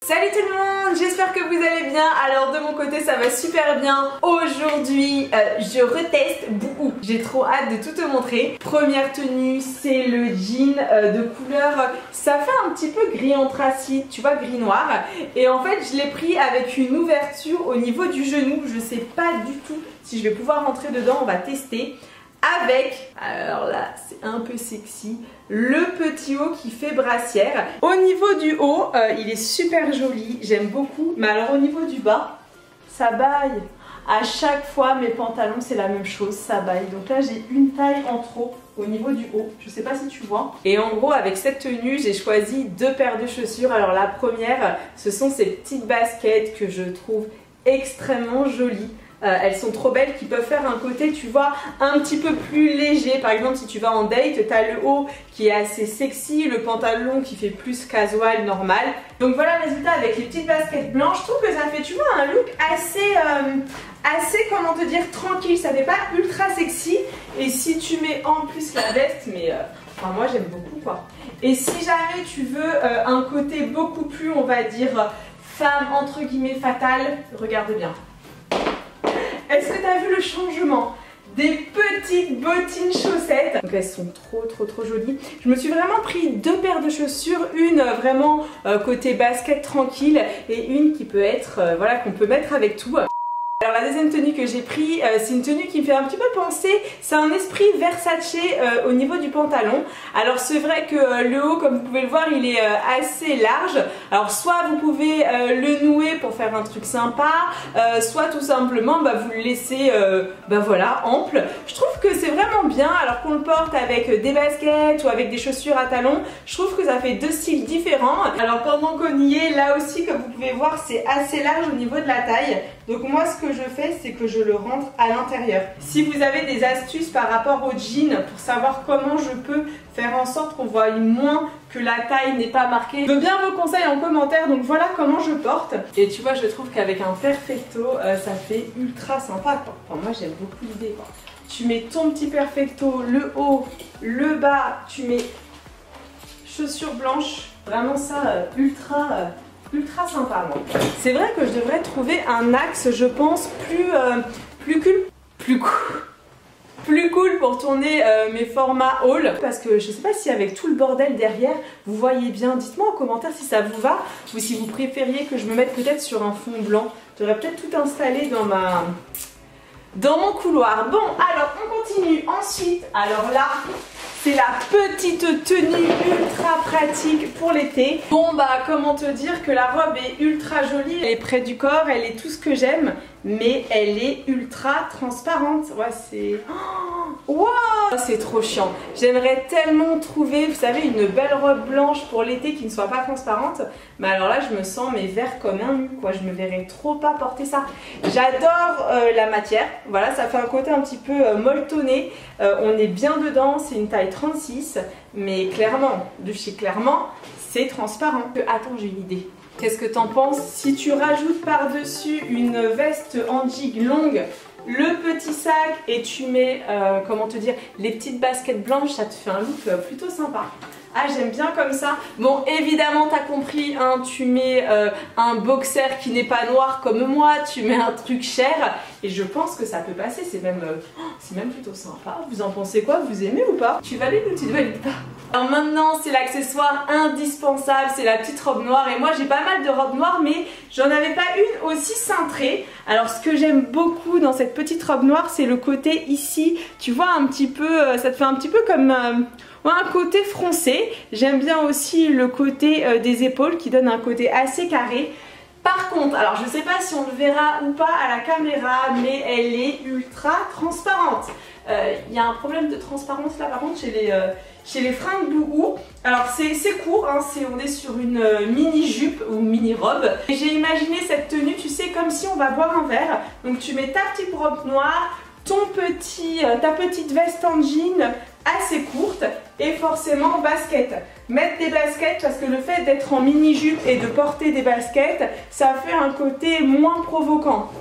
Salut tout le monde, j'espère que vous allez bien. Alors de mon côté ça va super bien. Aujourd'hui je reteste beaucoup. J'ai trop hâte de tout te montrer. Première tenue, c'est le jean de couleur, ça fait un petit peu gris anthracite, tu vois, gris noir. Et en fait je l'ai pris avec une ouverture au niveau du genou. Je sais pas du tout si je vais pouvoir rentrer dedans, on va tester. Avec, alors là c'est un peu sexy, le petit haut qui fait brassière. Au niveau du haut, il est super joli, j'aime beaucoup. Mais alors au niveau du bas, ça baille. À chaque fois mes pantalons c'est la même chose, ça baille. Donc là j'ai une taille en trop au niveau du haut, je sais pas si tu vois. Et en gros avec cette tenue j'ai choisi deux paires de chaussures. Alors la première, ce sont ces petites baskets que je trouve extrêmement jolies. Elles sont trop belles, qui peuvent faire un côté, tu vois, un petit peu plus léger. Par exemple, si tu vas en date, tu as le haut qui est assez sexy, le pantalon qui fait plus casual, normal. Donc voilà le résultat avec les petites baskets blanches. Je trouve que ça fait, tu vois, un look assez, comment te dire, tranquille. Ça fait pas ultra sexy. Et si tu mets en plus la veste, mais enfin, moi j'aime beaucoup quoi. Et si jamais tu veux un côté beaucoup plus, on va dire, femme entre guillemets fatale, regarde bien. Est-ce que tu as vu le changement des petites bottines chaussettes? Donc elles sont trop jolies. Je me suis vraiment pris deux paires de chaussures, une vraiment côté basket tranquille et une qui peut être, voilà, qu'on peut mettre avec tout. Alors la deuxième tenue que j'ai pris, c'est une tenue qui me fait un petit peu penser, c'est un esprit Versace au niveau du pantalon. Alors c'est vrai que le haut, comme vous pouvez le voir, il est assez large. Alors soit vous pouvez le nouer pour faire un truc sympa, soit tout simplement vous le laissez voilà, ample. Je trouve que c'est vraiment bien, alors qu'on le porte avec des baskets ou avec des chaussures à talons. Je trouve que ça fait deux styles différents. Alors pendant qu'on y est, là aussi comme vous pouvez voir, c'est assez large au niveau de la taille. Donc moi ce que je fais, c'est que je le rentre à l'intérieur. Si vous avez des astuces par rapport au jean pour savoir comment je peux faire en sorte qu'on voit moins, que la taille n'est pas marquée, je veux bien vos conseils en commentaire. Donc voilà comment je porte. Et tu vois, je trouve qu'avec un perfecto, ça fait ultra sympa quoi. Enfin moi j'aime beaucoup l'idée quoi. Tu mets ton petit perfecto, le haut, le bas, tu mets chaussures blanches. Vraiment ça, ultra sympa moi. C'est vrai que je devrais trouver un axe, je pense, plus cool pour tourner mes formats haul. Parce que je sais pas si avec tout le bordel derrière, vous voyez bien. Dites-moi en commentaire si ça vous va ou si vous préfériez que je me mette peut-être sur un fond blanc. J'aurais peut-être tout installé dans mon couloir. Bon, alors on continue. Ensuite, alors là, c'est la petite tenue ultra pratique pour l'été. Bon comment te dire que la robe est ultra jolie, elle est près du corps, elle est tout ce que j'aime, mais elle est ultra transparente. Ouais, c'est... Wow, c'est trop chiant. J'aimerais tellement trouver, vous savez, une belle robe blanche pour l'été qui ne soit pas transparente. Mais alors là, je me sens vert comme un nu, quoi. Je me verrais trop pas porter ça. J'adore la matière. Voilà, ça fait un côté un petit peu molletonné. On est bien dedans, c'est une taille 36. Mais clairement, de chez Clairement, c'est transparent. Attends, j'ai une idée. Qu'est-ce que t'en penses si tu rajoutes par-dessus une veste en jig longue, le petit sac et tu mets, comment te dire, les petites baskets blanches, ça te fait un look plutôt sympa. Ah, j'aime bien comme ça. Bon, évidemment, t'as compris, hein, tu mets un boxer qui n'est pas noir comme moi, tu mets un truc cher et je pense que ça peut passer, c'est même plutôt sympa. Vous en pensez quoi? Vous aimez ou pas? Tu valides ou tu ne valides pas? Alors maintenant, c'est l'accessoire indispensable, c'est la petite robe noire. Et moi, j'ai pas mal de robes noires, mais j'en avais pas une aussi cintrée. Alors, ce que j'aime beaucoup dans cette petite robe noire, c'est le côté ici. Tu vois un petit peu, ça te fait un petit peu comme... un côté froncé. J'aime bien aussi le côté des épaules qui donne un côté assez carré. Par contre, alors je sais pas si on le verra ou pas à la caméra, mais elle est ultra transparente. Il y a un problème de transparence là par contre chez les fringues Boohoo. Alors c'est court, hein, on est sur une mini jupe ou mini robe. J'ai imaginé cette tenue, tu sais, comme si on va boire un verre. Donc tu mets ta petite robe noire, ta petite veste en jean assez courte et forcément basket. Mettre des baskets parce que le fait d'être en mini jupe et de porter des baskets, ça fait un côté moins provoquant.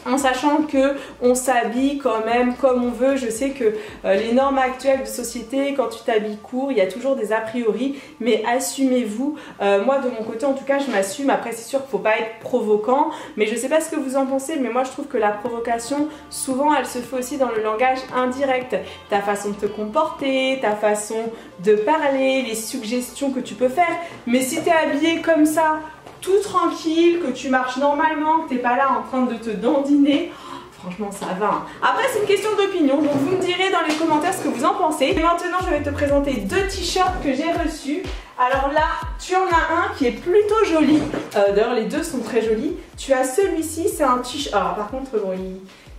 en sachant que on s'habille quand même comme on veut. Je sais que les normes actuelles de société, quand tu t'habilles court, il y a toujours des a priori, mais assumez-vous. Moi de mon côté en tout cas je m'assume. Après c'est sûr qu'il ne faut pas être provoquant, mais je sais pas ce que vous en pensez, mais moi je trouve que la provocation souvent elle se fait aussi dans le langage indirect. Ta façon de te comporter, ta façon de parler, les suggestions que tu peux faire. Mais si tu es habillé comme ça, tout tranquille, que tu marches normalement, que tu n'es pas là en train de te dandiner, franchement ça va. Hein. Après c'est une question d'opinion, donc vous me direz dans les commentaires ce que vous en pensez. Et maintenant je vais te présenter deux t-shirts que j'ai reçus. Alors là, tu en as un qui est plutôt joli. D'ailleurs les deux sont très jolis. Tu as celui-ci, c'est un t-shirt. Alors par contre bon,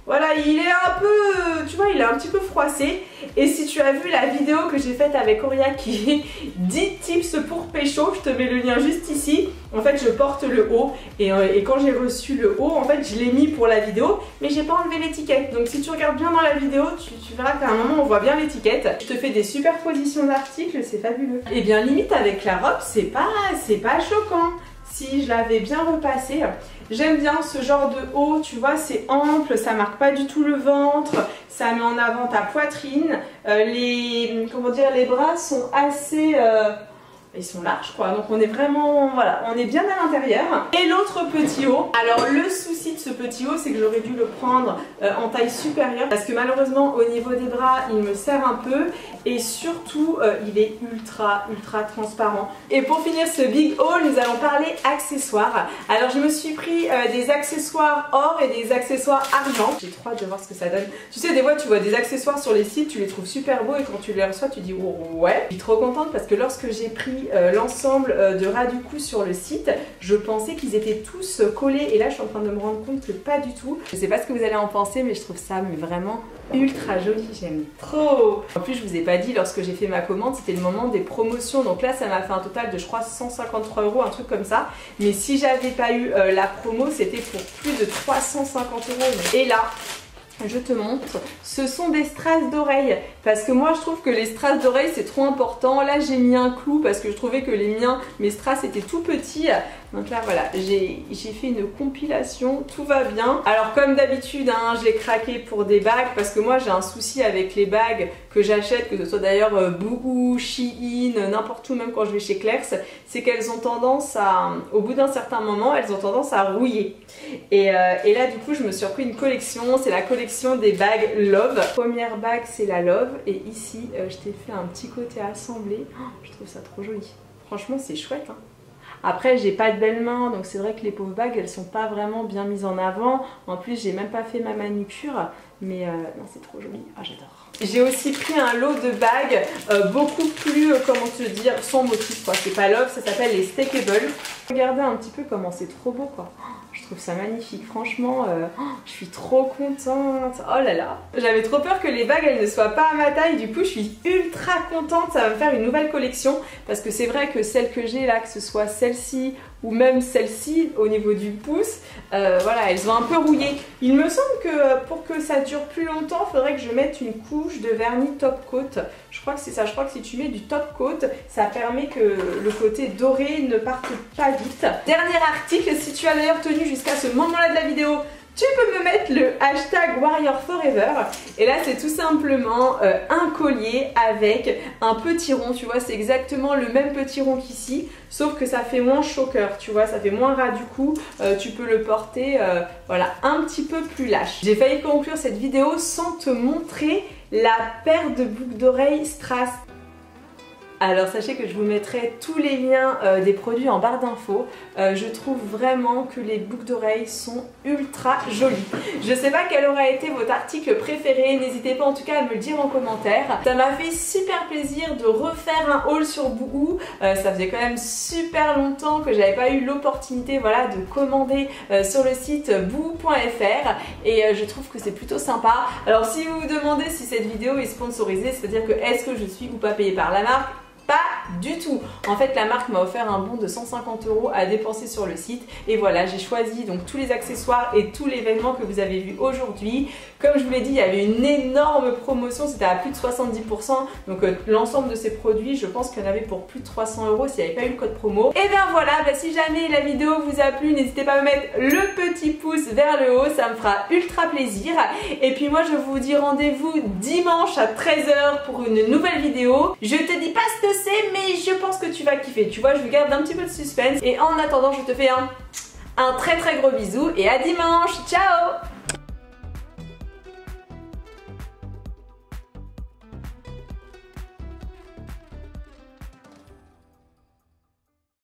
voilà, il est un peu, tu vois, il est un petit peu froissé. Et si tu as vu la vidéo que j'ai faite avec Auria qui est 10 tips pour pécho, je te mets le lien juste ici. En fait, je porte le haut et quand j'ai reçu le haut, en fait, je l'ai mis pour la vidéo, mais j'ai pas enlevé l'étiquette. Donc si tu regardes bien dans la vidéo, tu verras qu'à un moment, on voit bien l'étiquette. Je te fais des superpositions d'articles, c'est fabuleux. Et bien limite avec la robe, c'est pas choquant. Si je l'avais bien repassé, j'aime bien ce genre de haut, tu vois, c'est ample, ça marque pas du tout le ventre, ça met en avant ta poitrine, les bras sont assez... ils sont larges quoi, donc on est vraiment, voilà, on est bien à l'intérieur. Et l'autre petit haut, alors le souci de ce petit haut c'est que j'aurais dû le prendre en taille supérieure parce que malheureusement au niveau des bras il me serre un peu et surtout il est ultra transparent. Et pour finir ce big haul, nous allons parler accessoires. Alors je me suis pris des accessoires or et des accessoires argent. J'ai trop hâte de voir ce que ça donne. Tu sais, des fois tu vois des accessoires sur les sites, tu les trouves super beaux et quand tu les reçois tu dis oh, ouais. Je suis trop contente parce que lorsque j'ai pris l'ensemble de Raducou sur le site, je pensais qu'ils étaient tous collés et là je suis en train de me rendre compte que pas du tout. Je sais pas ce que vous allez en penser mais je trouve ça vraiment ultra joli, j'aime trop. En plus je vous ai pas dit, lorsque j'ai fait ma commande c'était le moment des promotions, donc là ça m'a fait un total de je crois 153 €, un truc comme ça, mais si j'avais pas eu la promo c'était pour plus de 350 €. Et là je te montre, ce sont des strass d'oreilles parce que moi je trouve que les strass d'oreilles c'est trop important. Là j'ai mis un clou parce que je trouvais que mes strass étaient tout petits. Donc là voilà, j'ai fait une compilation, tout va bien. Alors comme d'habitude hein, je l'ai craqué pour des bagues parce que moi j'ai un souci avec les bagues que j'achète, que ce soit d'ailleurs Boohoo, Shein, n'importe où, même quand je vais chez Claire's, c'est qu'elles ont tendance à, au bout d'un certain moment, elles ont tendance à rouiller. Et là du coup je me suis repris une collection, c'est la collection des bagues Love. Première bague c'est la Love et ici je t'ai fait un petit côté assemblé. Oh, je trouve ça trop joli. Franchement c'est chouette hein. Après j'ai pas de belles mains donc c'est vrai que les pauvres bagues elles sont pas vraiment bien mises en avant. En plus j'ai même pas fait ma manucure mais non c'est trop joli, ah j'adore. J'ai aussi pris un lot de bagues beaucoup plus, comment te dire, sans motif quoi. C'est pas Love, ça s'appelle les Stackable. Regardez un petit peu comment c'est trop beau quoi. Je trouve ça magnifique, franchement, je suis trop contente. Oh là là. J'avais trop peur que les bagues elles ne soient pas à ma taille, du coup je suis ultra contente. Ça va me faire une nouvelle collection parce que c'est vrai que celle que j'ai là, que ce soit celle-ci ou même celle-ci au niveau du pouce, voilà, elles ont un peu rouillé. Il me semble que pour que ça dure plus longtemps, il faudrait que je mette une couche de vernis top coat. Je crois que c'est ça, je crois que si tu mets du top coat, ça permet que le côté doré ne parte pas vite. Dernier article, si tu as d'ailleurs tenu jusqu'à ce moment-là de la vidéo, tu peux me mettre le hashtag Warrior Forever. Et là c'est tout simplement un collier avec un petit rond, tu vois, c'est exactement le même petit rond qu'ici, sauf que ça fait moins choker, tu vois, ça fait moins ras du cou, tu peux le porter voilà, un petit peu plus lâche. J'ai failli conclure cette vidéo sans te montrer la paire de boucles d'oreilles Strass. Alors sachez que je vous mettrai tous les liens des produits en barre d'infos. Je trouve vraiment que les boucles d'oreilles sont ultra jolies. Je sais pas quel aurait été votre article préféré, n'hésitez pas en tout cas à me le dire en commentaire. Ça m'a fait super plaisir de refaire un haul sur Boohoo. Ça faisait quand même super longtemps que j'avais pas eu l'opportunité voilà, de commander sur le site boohoo.fr et je trouve que c'est plutôt sympa. Alors si vous vous demandez si cette vidéo est sponsorisée, c'est-à-dire que est-ce que je suis ou pas payée par la marque, pas du tout. En fait, la marque m'a offert un bon de 150 € à dépenser sur le site. Et voilà, j'ai choisi donc tous les accessoires et tout l'événement que vous avez vu aujourd'hui. Comme je vous l'ai dit, il y avait une énorme promotion, c'était à plus de 70%. Donc l'ensemble de ces produits, je pense qu'il y en avait pour plus de 300 € s'il n'y avait pas eu le code promo. Et bien voilà, si jamais la vidéo vous a plu, n'hésitez pas à me mettre le petit pouce vers le haut, ça me fera ultra plaisir. Et puis moi je vous dis rendez-vous dimanche à 13 h pour une nouvelle vidéo. Je te dis pas ce que c'est, mais je pense que tu vas kiffer. Tu vois, je vous garde un petit peu de suspense. Et en attendant, je te fais un très gros bisou et à dimanche. Ciao!